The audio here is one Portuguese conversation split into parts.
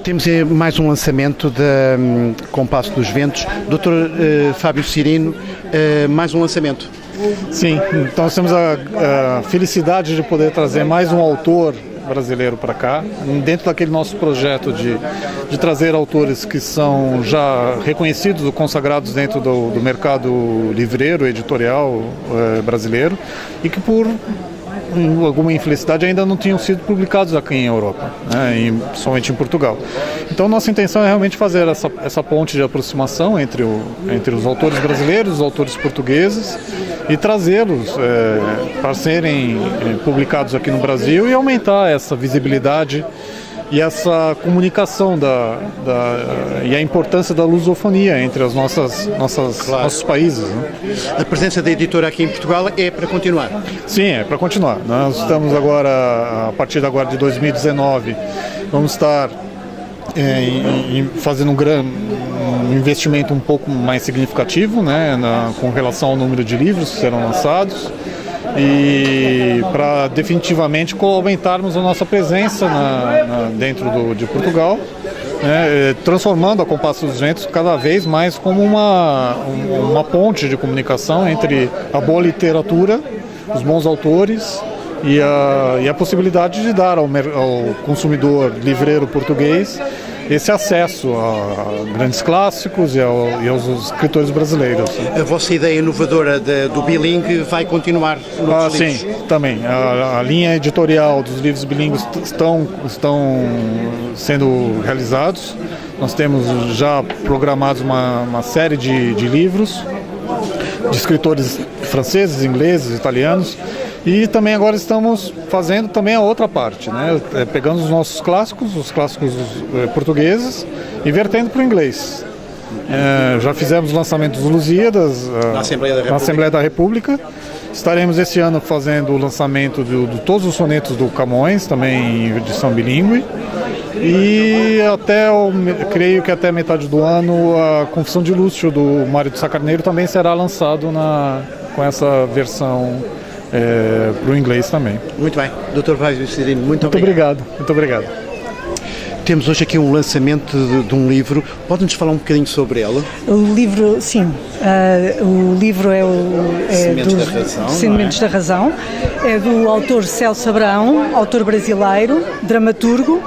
Temos mais um lançamento da Compasso dos Ventos. Dr. Fábio Cirino, mais um lançamento. Sim, então nós temos a felicidade de poder trazer mais um autor brasileiro para cá, dentro daquele nosso projeto de trazer autores que são já reconhecidos ou consagrados dentro do mercado livreiro, editorial brasileiro, e que por alguma infelicidade ainda não tinham sido publicados aqui em Europa, né, somente em Portugal. Então nossa intenção é realmente fazer essa ponte de aproximação entre os autores brasileiros, os autores portugueses, e trazê-los para serem publicados aqui no Brasil e aumentar essa visibilidade e essa comunicação e a importância da lusofonia entre as nossos países. Né? A presença da editora aqui em Portugal é para continuar? Sim, é para continuar. Nós estamos agora, a partir de 2019, vamos estar fazendo um investimento um pouco mais significativo, né, com relação ao número de livros que serão lançados, e para definitivamente aumentarmos a nossa presença dentro de Portugal, né, transformando a Compasso dos Ventos cada vez mais como uma ponte de comunicação entre a boa literatura, os bons autores e a possibilidade de dar ao consumidor livreiro português esse acesso a grandes clássicos e aos escritores brasileiros. A vossa ideia inovadora do bilingue vai continuar nos livros? Sim, também. A linha editorial dos livros bilíngues estão sendo realizados. Nós temos já programados uma série de livros de escritores franceses, ingleses, italianos. E também agora estamos fazendo também a outra parte, né? Pegando os nossos clássicos, os clássicos portugueses, e vertendo para o inglês. Já fizemos o lançamento dos Lusíadas na Assembleia da República. Estaremos esse ano fazendo o lançamento de todos os sonetos do Camões, também em edição bilíngue. E creio que até metade do ano a Confissão de Lúcio, do Mário de Sá Carneiro, também será lançado com essa versão para o inglês também. Muito bem. Dr. Fábio Cirino, muito obrigado. Muito obrigado. Temos hoje aqui um lançamento de um livro. Pode-nos falar um bocadinho sobre ela? O livro, sim. O livro é Sementes da Razão. É do autor Celso Abrão, autor brasileiro, dramaturgo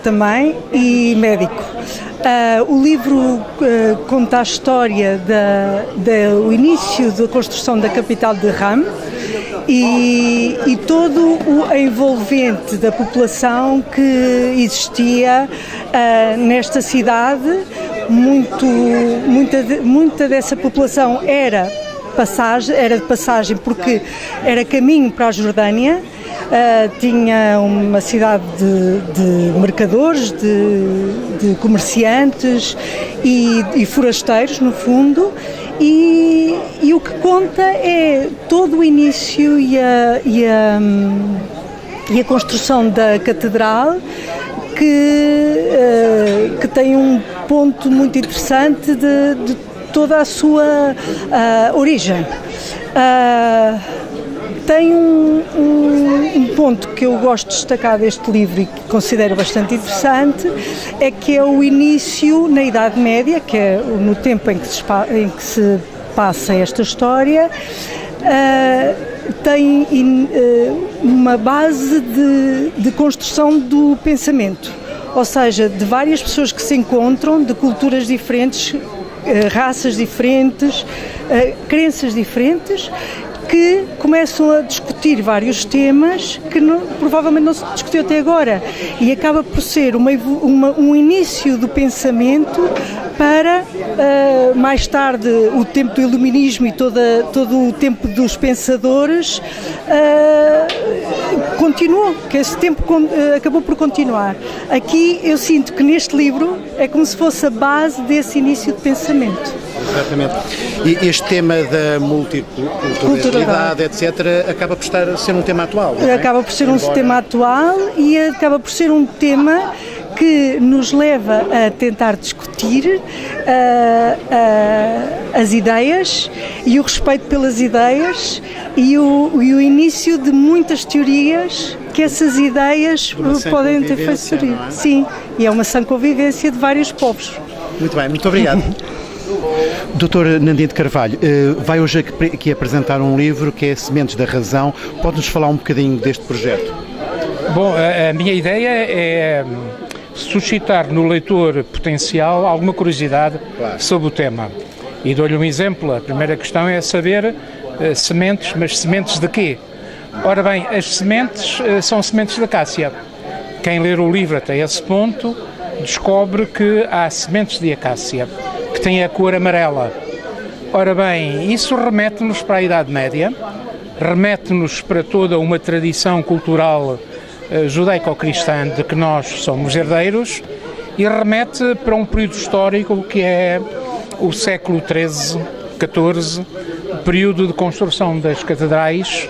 também e médico. O livro conta a história do início da construção da capital de Reims e todo o envolvente da população que existia nesta cidade. Muita dessa população era de passagem porque era caminho para a Jordânia. Tinha uma cidade de mercadores, de comerciantes e forasteiros, no fundo, e o que conta é todo o início e a construção da catedral, que tem um ponto muito interessante de toda a sua origem. Tem um ponto que eu gosto de destacar deste livro e que considero bastante interessante, é que é o início na Idade Média, que é no tempo em que se passa esta história. Tem uma base de construção do pensamento, ou seja, de várias pessoas que se encontram, de culturas diferentes, raças diferentes, crenças diferentes, que começam a discutir vários temas que provavelmente não se discutiu até agora, e acaba por ser um início do pensamento para mais tarde o tempo do iluminismo e todo o tempo dos pensadores continuou, que esse tempo acabou por continuar. Aqui eu sinto que neste livro é como se fosse a base desse início de pensamento. Exatamente. E este tema da multiculturalidade, etc., acaba por ser um tema atual, não é? Acaba por ser um tema atual e acaba por ser um tema que nos leva a tentar discutir discutir as ideias e o respeito pelas ideias e o início de muitas teorias que essas ideias podem ter feito surgir. Sim, e é uma sã convivência de vários povos. Muito bem, muito obrigado. Dr. Nandinho de Carvalho, vai hoje aqui apresentar um livro que é Sementes da Razão. Pode-nos falar um bocadinho deste projeto? Bom, a minha ideia é suscitar no leitor potencial alguma curiosidade sobre o tema. E dou-lhe um exemplo. A primeira questão é saber sementes, mas sementes de quê? Ora bem, as sementes são sementes de acácia. Quem ler o livro até esse ponto descobre que há sementes de acácia que têm a cor amarela. Ora bem, isso remete-nos para a Idade Média, remete-nos para toda uma tradição cultural judaico-cristã de que nós somos herdeiros e remete para um período histórico que é o século XIII, XIV, período de construção das catedrais,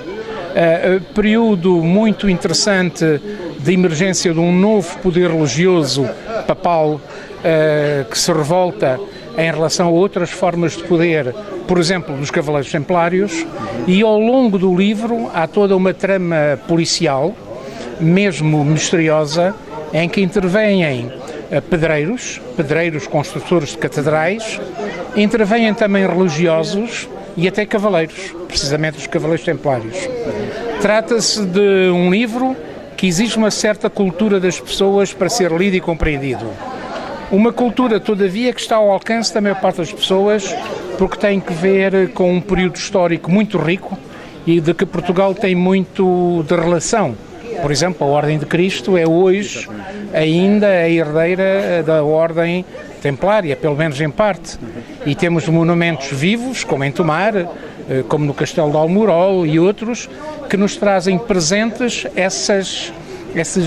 período muito interessante de emergência de um novo poder religioso papal que se revolta em relação a outras formas de poder, por exemplo, dos Cavaleiros Templários, e ao longo do livro há toda uma trama policial, mesmo misteriosa, em que intervêm pedreiros construtores de catedrais, intervêm também religiosos e até cavaleiros, precisamente os Cavaleiros Templários. Trata-se de um livro que exige uma certa cultura das pessoas para ser lido e compreendido. Uma cultura, todavia, que está ao alcance da maior parte das pessoas, porque tem que ver com um período histórico muito rico e de que Portugal tem muito de relação. Por exemplo, a Ordem de Cristo é hoje ainda a herdeira da Ordem Templária, pelo menos em parte. E temos monumentos vivos, como em Tomar, como no Castelo de Almorol e outros, que nos trazem presentes essas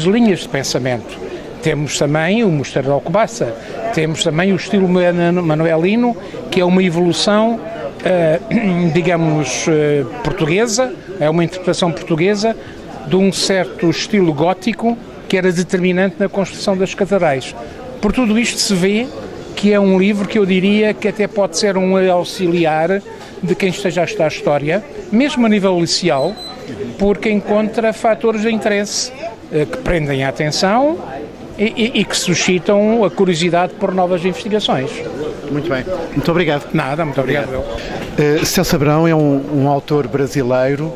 linhas de pensamento. Temos também o Mosteiro de Alcobaça, temos também o estilo manuelino, que é uma evolução, portuguesa, é uma interpretação portuguesa de um certo estilo gótico que era determinante na construção das catedrais. Por tudo isto se vê que é um livro que eu diria que até pode ser um auxiliar de quem esteja a estudar história, mesmo a nível liceal, porque encontra fatores de interesse que prendem a atenção e que suscitam a curiosidade por novas investigações. Muito bem. Muito obrigado. Nada, muito obrigado. Celso Abrão é um autor brasileiro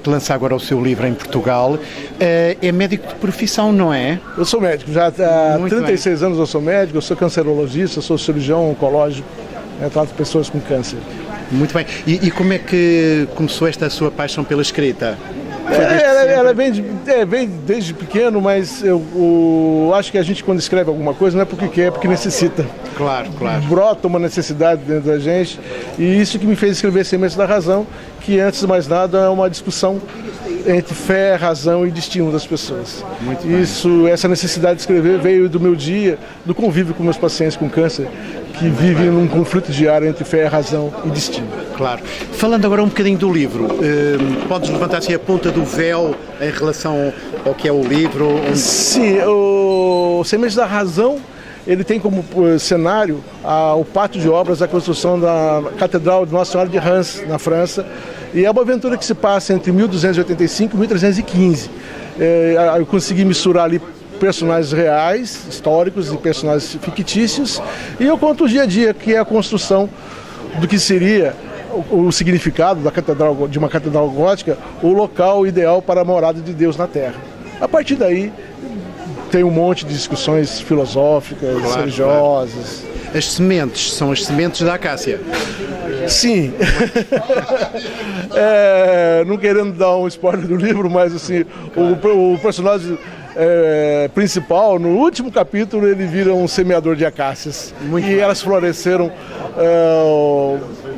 que lança agora o seu livro em Portugal. É médico de profissão, não é? Eu sou médico, já há 36 anos eu sou médico, eu sou cancerologista, sou cirurgião oncológico, trato pessoas com câncer. Muito bem. E como é que começou esta sua paixão pela escrita? Ela vem desde pequeno, mas eu acho que a gente, quando escreve alguma coisa, não é porque quer, é porque necessita. Claro. Brota uma necessidade dentro da gente, e isso que me fez escrever Sementes da Razão, que antes de mais nada é uma discussão entre fé, razão e destino das pessoas. Muito bem. Essa necessidade de escrever veio do meu dia, do convívio com meus pacientes com câncer, que vivem num conflito diário entre fé, razão e destino. Claro. Falando agora um bocadinho do livro, podes levantar assim a ponta do véu em relação ao que é o livro? Sim, o Sementes da Razão, ele tem como cenário o pátio de obras da construção da Catedral de Nossa Senhora de Reims, na França, e é uma aventura que se passa entre 1285 e 1315. Eu consegui misturar ali personagens reais, históricos e personagens fictícios, e eu conto o dia a dia, que é a construção do que seria o significado da catedral, de uma catedral gótica, o local ideal para a morada de Deus na Terra. A partir daí, tem um monte de discussões filosóficas, religiosas. Claro. As sementes são as sementes da acácia. Sim. Não querendo dar um spoiler do livro, mas assim, o personagem principal, no último capítulo, ele vira um semeador de acácias. E elas floresceram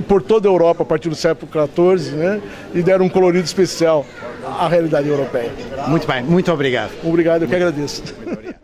por toda a Europa a partir do século XIV, né? E deram um colorido especial à realidade europeia. Muito bem, muito obrigado. Obrigado, eu que agradeço. Muito obrigado.